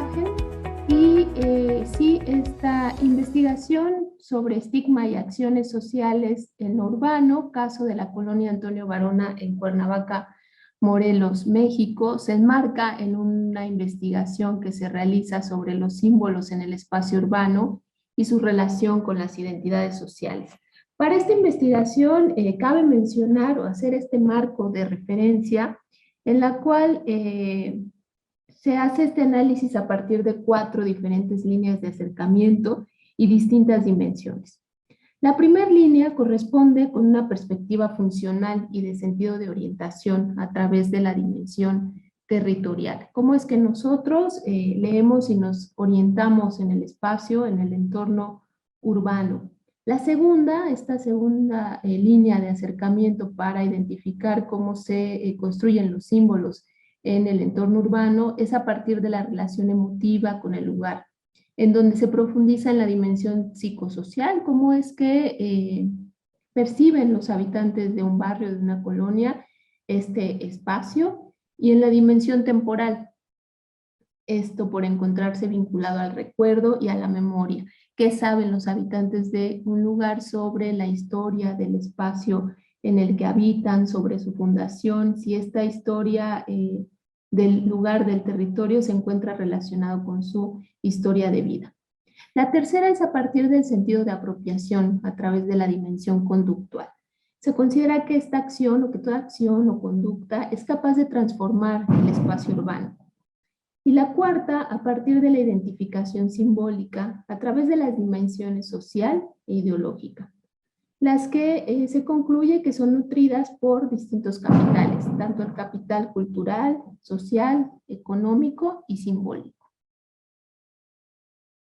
imagen y sí, esta investigación sobre estigma y acciones sociales en lo urbano, caso de la colonia Antonio Varona en Cuernavaca, Morelos, México, se enmarca en una investigación que se realiza sobre los símbolos en el espacio urbano y su relación con las identidades sociales. Para esta investigación cabe mencionar o hacer este marco de referencia en la cual se hace este análisis a partir de 4 diferentes líneas de acercamiento y distintas dimensiones. La primera línea corresponde con una perspectiva funcional y de sentido de orientación a través de la dimensión territorial. ¿Cómo es que nosotros leemos y nos orientamos en el espacio, en el entorno urbano? Esta segunda línea de acercamiento para identificar cómo se construyen los símbolos en el entorno urbano es a partir de la relación emotiva con el lugar, en donde se profundiza en la dimensión psicosocial, cómo es que perciben los habitantes de un barrio, de una colonia, este espacio, y en la dimensión temporal, esto por encontrarse vinculado al recuerdo y a la memoria. ¿Qué saben los habitantes de un lugar sobre la historia del espacio en el que habitan, sobre su fundación? Si esta historia del lugar, del territorio, se encuentra relacionado con su historia de vida. La tercera es a partir del sentido de apropiación a través de la dimensión conductual. Se considera que esta acción o que toda acción o conducta es capaz de transformar el espacio urbano. Y la cuarta, a partir de la identificación simbólica a través de las dimensiones social e ideológica, las que se concluye que son nutridas por distintos capitales, tanto el capital cultural, social, económico y simbólico.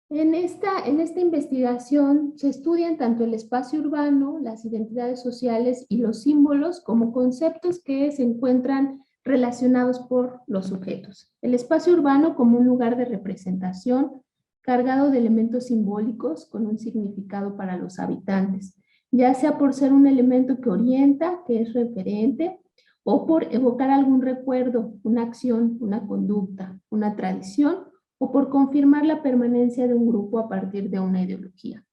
En esta investigación se estudian tanto el espacio urbano, las identidades sociales y los símbolos como conceptos que se encuentran relacionados por los sujetos. El espacio urbano como un lugar de representación cargado de elementos simbólicos con un significado para los habitantes, ya sea por ser un elemento que orienta, que es referente, o por evocar algún recuerdo, una acción, una conducta, una tradición, o por confirmar la permanencia de un grupo a partir de una ideología.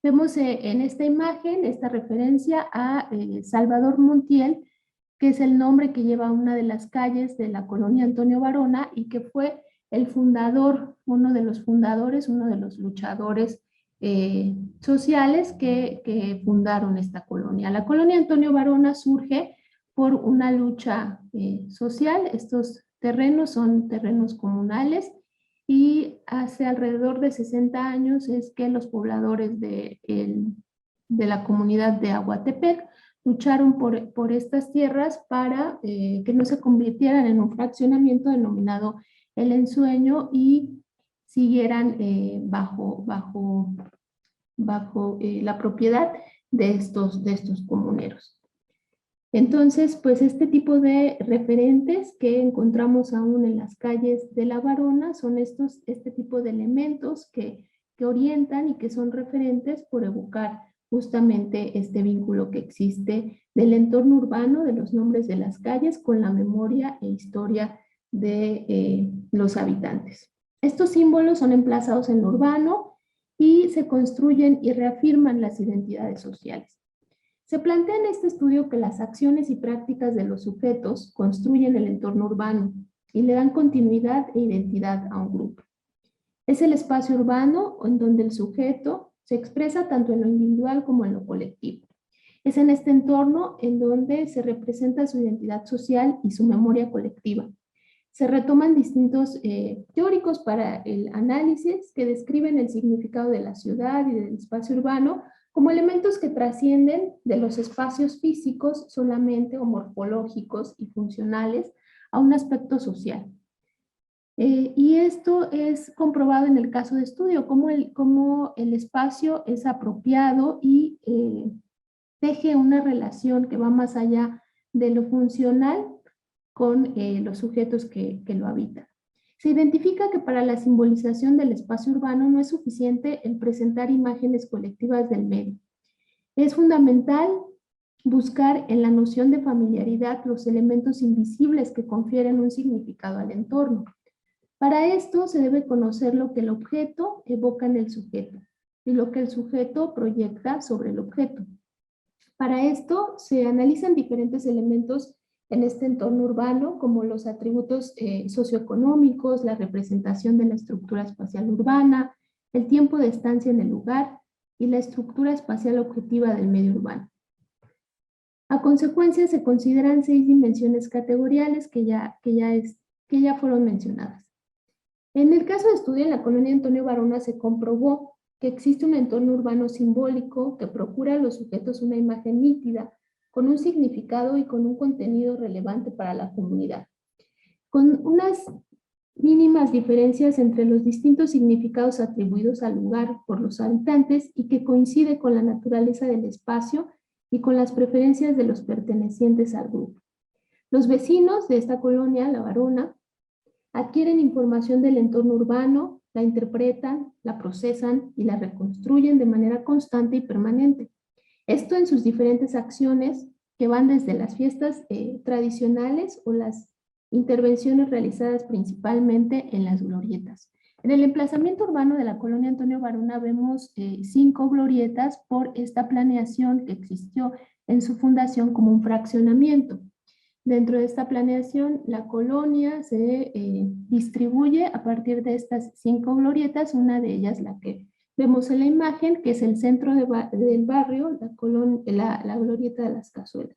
Vemos en esta imagen esta referencia a Salvador Montiel, que es el nombre que lleva una de las calles de la colonia Antonio Varona y que fue el fundador, uno de los fundadores, uno de los luchadores sociales que fundaron esta colonia. La colonia Antonio Varona surge por una lucha social. Estos terrenos son terrenos comunales y hace alrededor de 60 años es que los pobladores de la comunidad de Aguatepec lucharon por estas tierras para que no se convirtieran en un fraccionamiento denominado El Ensueño y siguieran bajo la propiedad de estos comuneros. Entonces, pues este tipo de referentes que encontramos aún en las calles de La Varona son este tipo de elementos que orientan y que son referentes por evocar justamente este vínculo que existe del entorno urbano, de los nombres de las calles, con la memoria e historia de los habitantes. Estos símbolos son emplazados en lo urbano y se construyen y reafirman las identidades sociales. Se plantea en este estudio que las acciones y prácticas de los sujetos construyen el entorno urbano y le dan continuidad e identidad a un grupo. Es el espacio urbano en donde el sujeto se expresa tanto en lo individual como en lo colectivo. Es en este entorno en donde se representa su identidad social y su memoria colectiva. Se retoman distintos teóricos para el análisis que describen el significado de la ciudad y del espacio urbano como elementos que trascienden de los espacios físicos solamente o morfológicos y funcionales a un aspecto social. Y esto es comprobado en el caso de estudio, cómo el espacio es apropiado y teje una relación que va más allá de lo funcional con los sujetos que lo habitan. Se identifica que para la simbolización del espacio urbano no es suficiente el presentar imágenes colectivas del medio. Es fundamental buscar en la noción de familiaridad los elementos invisibles que confieren un significado al entorno. Para esto se debe conocer lo que el objeto evoca en el sujeto y lo que el sujeto proyecta sobre el objeto. Para esto se analizan diferentes elementos en este entorno urbano, como los atributos socioeconómicos, la representación de la estructura espacial urbana, el tiempo de estancia en el lugar y la estructura espacial objetiva del medio urbano. A consecuencia, se consideran 6 dimensiones categoriales que ya fueron mencionadas. En el caso de estudio en la colonia Antonio Varona se comprobó que existe un entorno urbano simbólico que procura a los sujetos una imagen nítida, con un significado y con un contenido relevante para la comunidad, con unas mínimas diferencias entre los distintos significados atribuidos al lugar por los habitantes y que coincide con la naturaleza del espacio y con las preferencias de los pertenecientes al grupo. Los vecinos de esta colonia, La Varona, adquieren información del entorno urbano, la interpretan, la procesan y la reconstruyen de manera constante y permanente. Esto en sus diferentes acciones que van desde las fiestas tradicionales o las intervenciones realizadas principalmente en las glorietas. En el emplazamiento urbano de la colonia Antonio Varona vemos 5 glorietas por esta planeación que existió en su fundación como un fraccionamiento. Dentro de esta planeación, la colonia se distribuye a partir de estas 5 glorietas, una de ellas la que vemos en la imagen, que es el centro del barrio, la glorieta de las Cazuelas.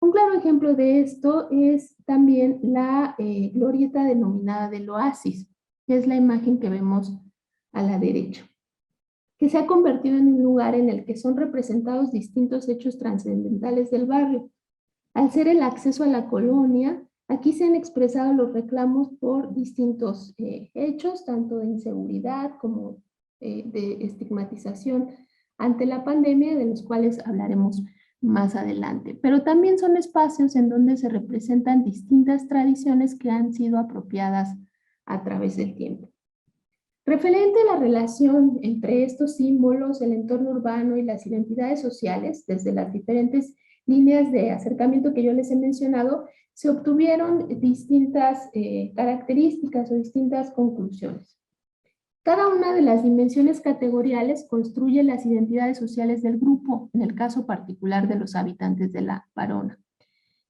Un claro ejemplo de esto es también la glorieta denominada del Oasis, que es la imagen que vemos a la derecha, que se ha convertido en un lugar en el que son representados distintos hechos trascendentales del barrio. Al ser el acceso a la colonia, aquí se han expresado los reclamos por distintos hechos, tanto de inseguridad como de estigmatización ante la pandemia, de los cuales hablaremos más adelante. Pero también son espacios en donde se representan distintas tradiciones que han sido apropiadas a través del tiempo. Referente a la relación entre estos símbolos, el entorno urbano y las identidades sociales, desde las diferentes líneas de acercamiento que yo les he mencionado, se obtuvieron distintas características o distintas conclusiones. Cada una de las dimensiones categoriales construye las identidades sociales del grupo, en el caso particular de los habitantes de La Varona.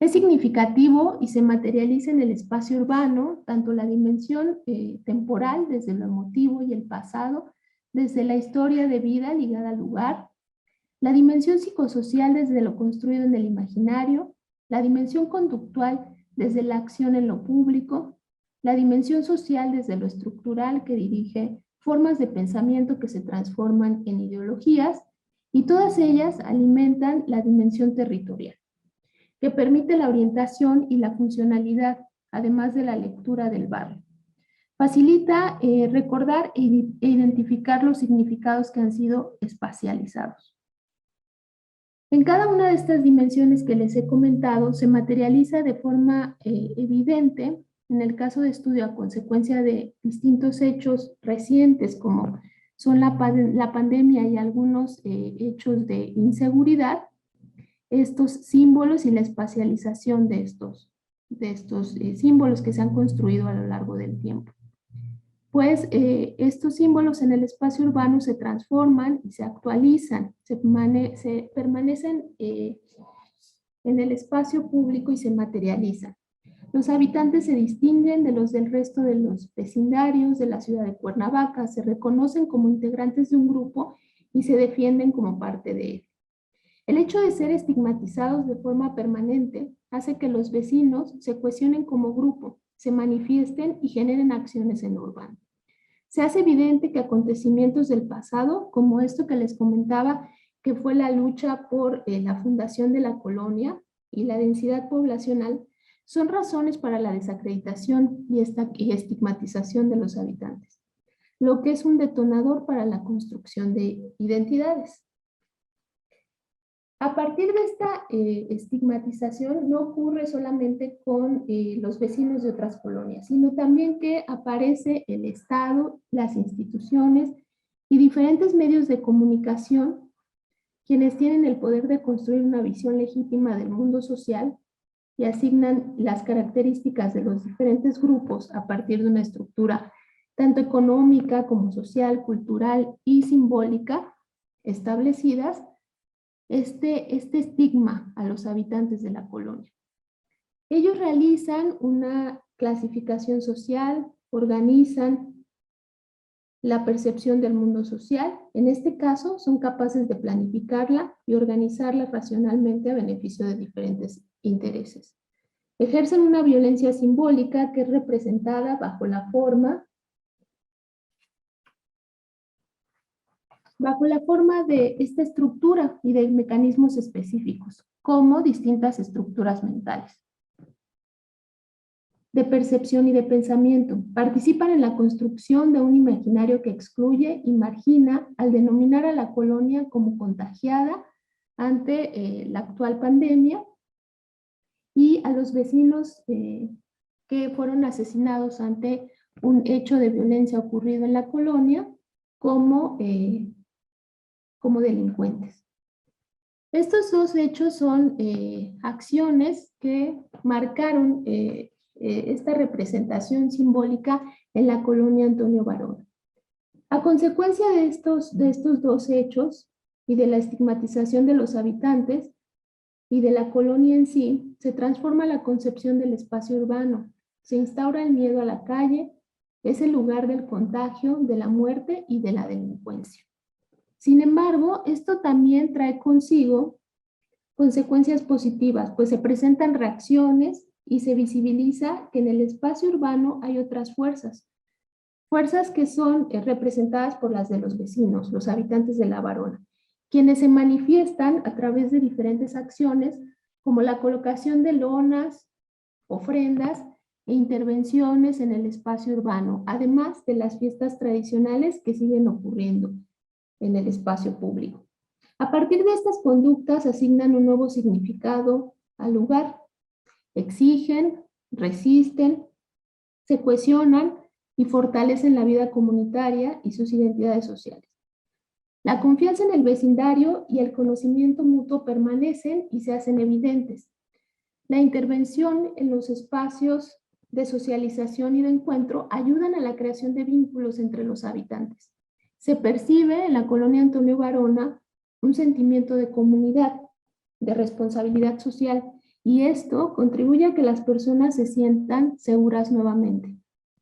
Es significativo y se materializa en el espacio urbano, tanto la dimensión temporal, desde lo emotivo y el pasado, desde la historia de vida ligada al lugar, la dimensión psicosocial desde lo construido en el imaginario, la dimensión conductual desde la acción en lo público, la dimensión social desde lo estructural que dirige formas de pensamiento que se transforman en ideologías, y todas ellas alimentan la dimensión territorial, que permite la orientación y la funcionalidad, además de la lectura del barrio. Facilita recordar e identificar los significados que han sido espacializados. En cada una de estas dimensiones que les he comentado se materializa de forma evidente, en el caso de estudio a consecuencia de distintos hechos recientes como son la pandemia y algunos hechos de inseguridad, estos símbolos y la espacialización de estos símbolos que se han construido a lo largo del tiempo. Pues estos símbolos en el espacio urbano se transforman y se actualizan, se permanecen en el espacio público y se materializan. Los habitantes se distinguen de los del resto de los vecindarios de la ciudad de Cuernavaca, se reconocen como integrantes de un grupo y se defienden como parte de él. El hecho de ser estigmatizados de forma permanente hace que los vecinos se cohesionen como grupo, se manifiesten y generen acciones en lo urbano. Se hace evidente que acontecimientos del pasado, como esto que les comentaba, que fue la lucha por la fundación de la colonia y la densidad poblacional, son razones para la desacreditación y estigmatización de los habitantes, lo que es un detonador para la construcción de identidades. A partir de esta estigmatización no ocurre solamente con los vecinos de otras colonias, sino también que aparece el Estado, las instituciones y diferentes medios de comunicación, quienes tienen el poder de construir una visión legítima del mundo social y asignan las características de los diferentes grupos a partir de una estructura tanto económica como social, cultural y simbólica establecidas, este estigma a los habitantes de la colonia. Ellos realizan una clasificación social, organizan la percepción del mundo social. En este caso, son capaces de planificarla y organizarla racionalmente a beneficio de diferentes intereses. Ejercen una violencia simbólica que es representada bajo la forma de esta estructura y de mecanismos específicos, como distintas estructuras mentales de percepción y de pensamiento. Participan en la construcción de un imaginario que excluye y margina al denominar a la colonia como contagiada ante la actual pandemia y a los vecinos que fueron asesinados ante un hecho de violencia ocurrido en la colonia como delincuentes. Estos dos hechos son acciones que marcaron esta representación simbólica en la colonia Antonio Varona. A consecuencia de estos dos hechos y de la estigmatización de los habitantes y de la colonia en sí, se transforma la concepción del espacio urbano, se instaura el miedo a la calle, es el lugar del contagio, de la muerte y de la delincuencia. Sin embargo, esto también trae consigo consecuencias positivas, pues se presentan reacciones y se visibiliza que en el espacio urbano hay otras fuerzas que son representadas por las de los vecinos, los habitantes de La Varona, quienes se manifiestan a través de diferentes acciones como la colocación de lonas, ofrendas e intervenciones en el espacio urbano, además de las fiestas tradicionales que siguen ocurriendo en el espacio público. A partir de estas conductas asignan un nuevo significado al lugar, exigen, resisten, se cohesionan y fortalecen la vida comunitaria y sus identidades sociales. La confianza en el vecindario y el conocimiento mutuo permanecen y se hacen evidentes. La intervención en los espacios de socialización y de encuentro ayudan a la creación de vínculos entre los habitantes. Se percibe en la colonia Antonio Varona un sentimiento de comunidad, de responsabilidad social, y esto contribuye a que las personas se sientan seguras nuevamente,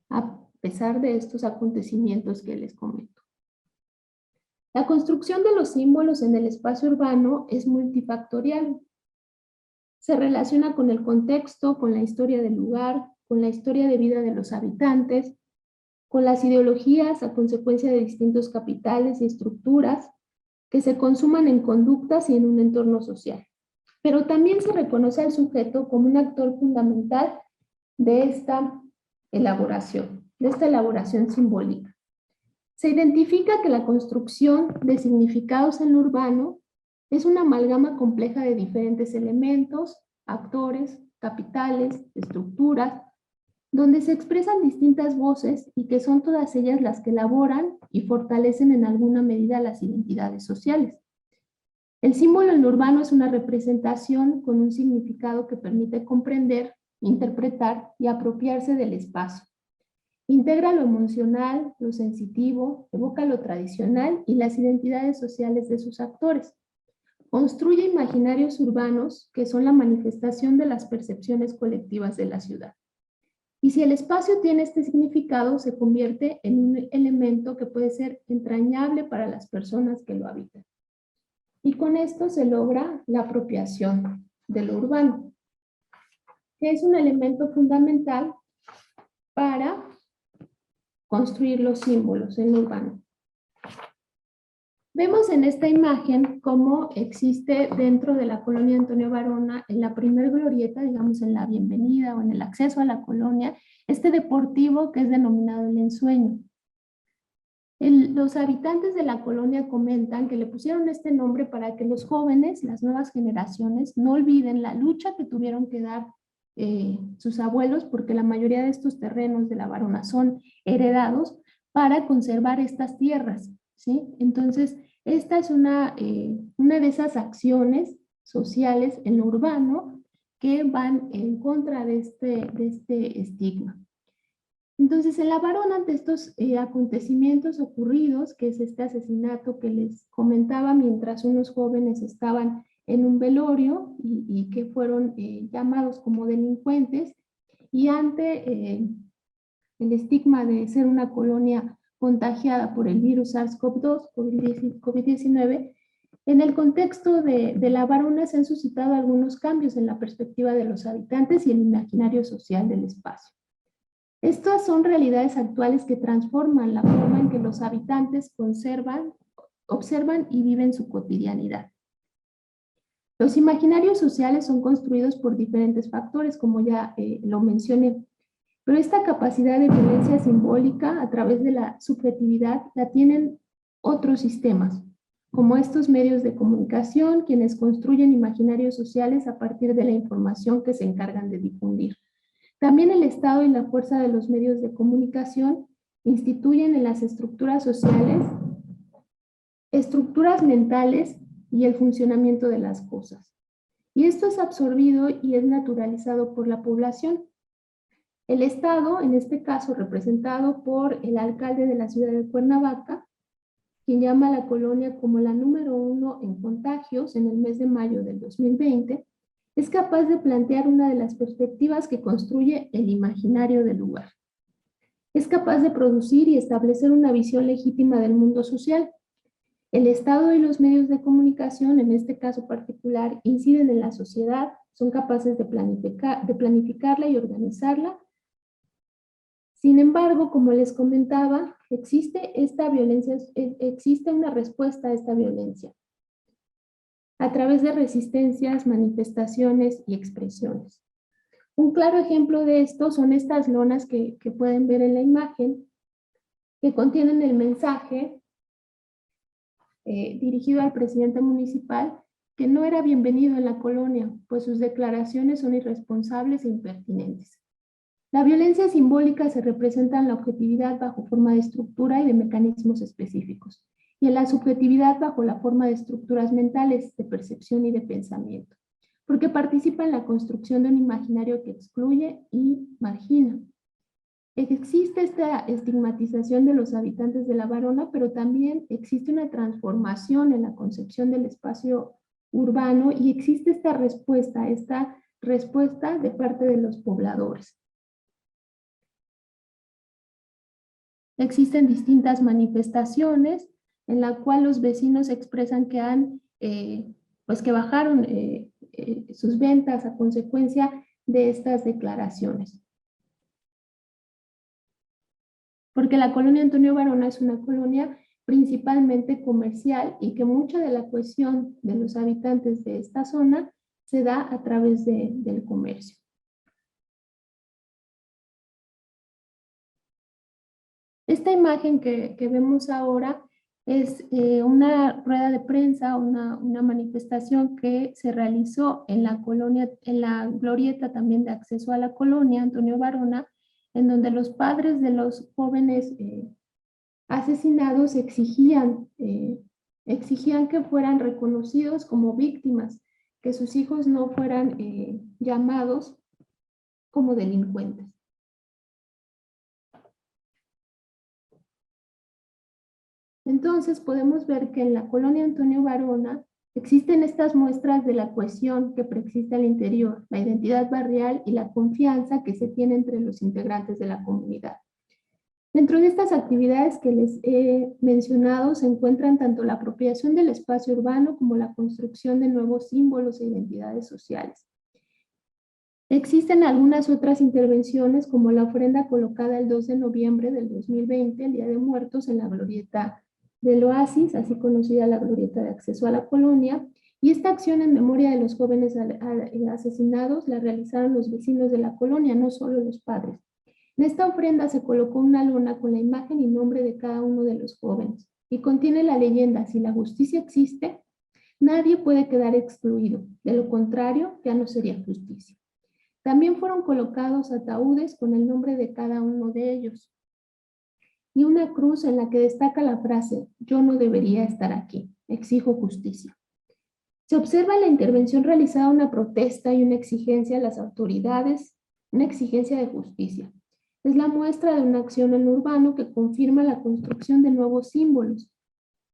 a pesar de estos acontecimientos que les comento. La construcción de los símbolos en el espacio urbano es multifactorial. Se relaciona con el contexto, con la historia del lugar, con la historia de vida de los habitantes, con las ideologías a consecuencia de distintos capitales y estructuras que se consuman en conductas y en un entorno social. Pero también se reconoce al sujeto como un actor fundamental de esta elaboración simbólica. Se identifica que la construcción de significados en lo urbano es una amalgama compleja de diferentes elementos, actores, capitales, estructuras, donde se expresan distintas voces y que son todas ellas las que elaboran y fortalecen en alguna medida las identidades sociales. El símbolo en lo urbano es una representación con un significado que permite comprender, interpretar y apropiarse del espacio. Integra lo emocional, lo sensitivo, evoca lo tradicional y las identidades sociales de sus actores. Construye imaginarios urbanos que son la manifestación de las percepciones colectivas de la ciudad. Y si el espacio tiene este significado, se convierte en un elemento que puede ser entrañable para las personas que lo habitan. Y con esto se logra la apropiación de lo urbano, que es un elemento fundamental para construir los símbolos en lo urbano. Vemos en esta imagen cómo existe dentro de la colonia Antonio Varona, en la primer glorieta, digamos en la bienvenida o en el acceso a la colonia, este deportivo que es denominado el ensueño. Los habitantes de la colonia comentan que le pusieron este nombre para que los jóvenes, las nuevas generaciones, no olviden la lucha que tuvieron que dar sus abuelos, porque la mayoría de estos terrenos de la Varona son heredados para conservar estas tierras, ¿sí? Entonces, esta es una de esas acciones sociales en lo urbano que van en contra de este estigma. Entonces, en La Varona, ante estos acontecimientos ocurridos, que es este asesinato que les comentaba mientras unos jóvenes estaban en un velorio y que fueron llamados como delincuentes, y ante el estigma de ser una colonia contagiada por el virus SARS-CoV-2, COVID-19, en el contexto de La Varona se han suscitado algunos cambios en la perspectiva de los habitantes y el imaginario social del espacio. Estas son realidades actuales que transforman la forma en que los habitantes observan y viven su cotidianidad. Los imaginarios sociales son construidos por diferentes factores, como ya lo mencioné, pero esta capacidad de violencia simbólica a través de la subjetividad la tienen otros sistemas, como estos medios de comunicación, quienes construyen imaginarios sociales a partir de la información que se encargan de difundir. También el Estado y la fuerza de los medios de comunicación instituyen en las estructuras sociales estructuras mentales y el funcionamiento de las cosas. Y esto es absorbido y es naturalizado por la población. El Estado, en este caso representado por el alcalde de la ciudad de Cuernavaca, quien llama a la colonia como la número 1 en contagios en el mes de mayo del 2020, es capaz de plantear una de las perspectivas que construye el imaginario del lugar. Es capaz de producir y establecer una visión legítima del mundo social. El Estado y los medios de comunicación, en este caso particular, inciden en la sociedad, son capaces de planificarla y organizarla. Sin embargo, como les comentaba, existe una respuesta a esta violencia a través de resistencias, manifestaciones y expresiones. Un claro ejemplo de esto son estas lonas que pueden ver en la imagen, que contienen el mensaje dirigido al presidente municipal, que no era bienvenido en la colonia, pues sus declaraciones son irresponsables e impertinentes. La violencia simbólica se representa en la objetividad bajo forma de estructura y de mecanismos específicos, y en la subjetividad bajo la forma de estructuras mentales, de percepción y de pensamiento, porque participa en la construcción de un imaginario que excluye y margina. Existe esta estigmatización de los habitantes de La Varona, pero también existe una transformación en la concepción del espacio urbano y existe esta respuesta de parte de los pobladores. Existen distintas manifestaciones en la cual los vecinos expresan que que bajaron sus ventas a consecuencia de estas declaraciones. Porque la colonia Antonio Varona es una colonia principalmente comercial y que mucha de la cohesión de los habitantes de esta zona se da a través del comercio. Esta imagen que vemos ahora es una rueda de prensa, una manifestación que se realizó en la colonia, en la glorieta también de acceso a la colonia Antonio Varona, en donde los padres de los jóvenes asesinados exigían que fueran reconocidos como víctimas, que sus hijos no fueran llamados como delincuentes. Entonces podemos ver que en la colonia Antonio Varona existen estas muestras de la cohesión que preexiste al interior, la identidad barrial y la confianza que se tiene entre los integrantes de la comunidad. Dentro de estas actividades que les he mencionado se encuentran tanto la apropiación del espacio urbano como la construcción de nuevos símbolos e identidades sociales. Existen algunas otras intervenciones como la ofrenda colocada el 2 de noviembre del 2020, el Día de Muertos, en la glorieta del Oasis, así conocida la glorieta de acceso a la colonia, y esta acción en memoria de los jóvenes asesinados la realizaron los vecinos de la colonia, no solo los padres. En esta ofrenda se colocó una lona con la imagen y nombre de cada uno de los jóvenes y contiene la leyenda: si la justicia existe, nadie puede quedar excluido, de lo contrario ya no sería justicia. También fueron colocados ataúdes con el nombre de cada uno de ellos y una cruz en la que destaca la frase: yo no debería estar aquí, exijo justicia. Se observa la intervención realizada, una protesta y una exigencia a las autoridades, una exigencia de justicia. Es la muestra de una acción en lo urbano que confirma la construcción de nuevos símbolos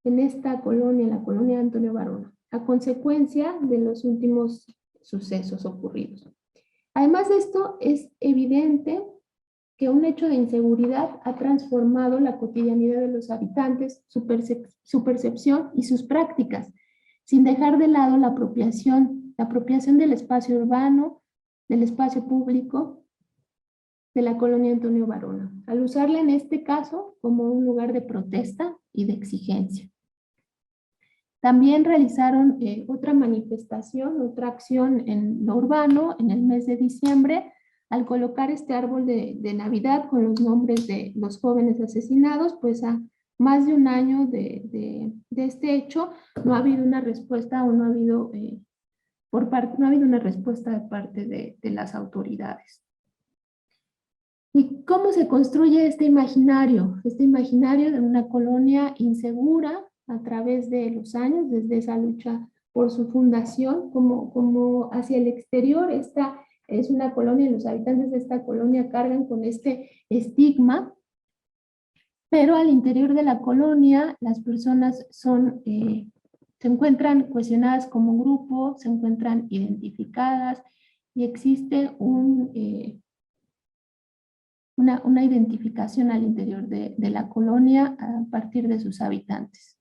en esta colonia, la colonia Antonio Varona, a consecuencia de los últimos sucesos ocurridos. Además de esto, es evidente que un hecho de inseguridad ha transformado la cotidianidad de los habitantes, su percepción y sus prácticas, sin dejar de lado la apropiación del espacio urbano, del espacio público de la colonia Antonio Varona, al usarla en este caso como un lugar de protesta y de exigencia. También realizaron otra manifestación, otra acción en lo urbano en el mes de diciembre, al colocar este árbol de Navidad con los nombres de los jóvenes asesinados, pues a más de un año de este hecho, no ha habido una respuesta o no ha habido, no ha habido una respuesta de parte de las autoridades. ¿Y cómo se construye este imaginario? Este imaginario de una colonia insegura a través de los años, desde esa lucha por su fundación, como hacia el exterior. Esta es una colonia y los habitantes de esta colonia cargan con este estigma, pero al interior de la colonia las personas se encuentran cohesionadas como grupo, se encuentran identificadas y existe una identificación al interior de la colonia a partir de sus habitantes.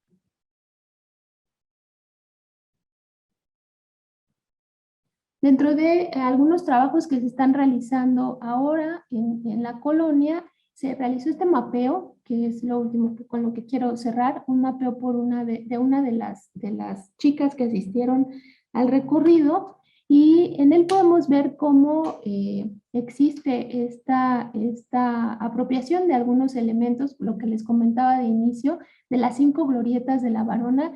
Dentro de algunos trabajos que se están realizando ahora en la colonia, se realizó este mapeo, que es lo último con lo que quiero cerrar, un mapeo por una de las chicas que asistieron al recorrido, y en él podemos ver cómo existe esta apropiación de algunos elementos, lo que les comentaba de inicio, de las 5 glorietas de la Varona.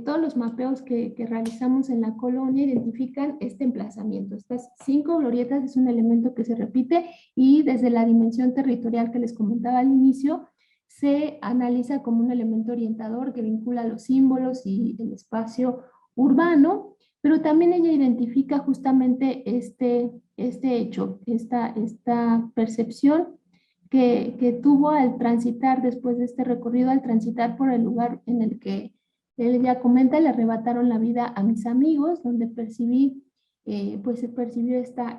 Todos los mapeos que realizamos en la colonia identifican este emplazamiento. Estas 5 glorietas es un elemento que se repite y desde la dimensión territorial que les comentaba al inicio, se analiza como un elemento orientador que vincula los símbolos y el espacio urbano, pero también ella identifica justamente este hecho, esta percepción que tuvo al transitar después de este recorrido, al transitar por el lugar en el que ella comenta: le arrebataron la vida a mis amigos, donde percibí, pues se percibió esta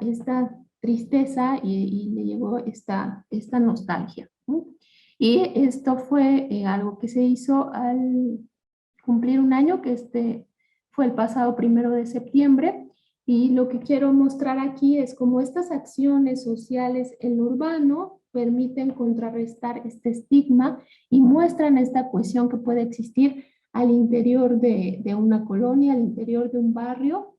tristeza y le llegó esta nostalgia, ¿no? Y esto fue algo que se hizo al cumplir un año, que fue el pasado 1 de septiembre, y lo que quiero mostrar aquí es cómo estas acciones sociales en lo urbano permiten contrarrestar este estigma y muestran esta cohesión que puede existir al interior de una colonia, al interior de un barrio,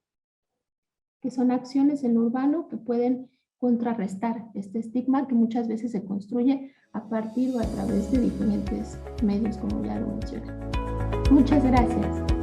que son acciones en lo urbano que pueden contrarrestar este estigma que muchas veces se construye a partir o a través de diferentes medios, como ya lo mencioné. Muchas gracias.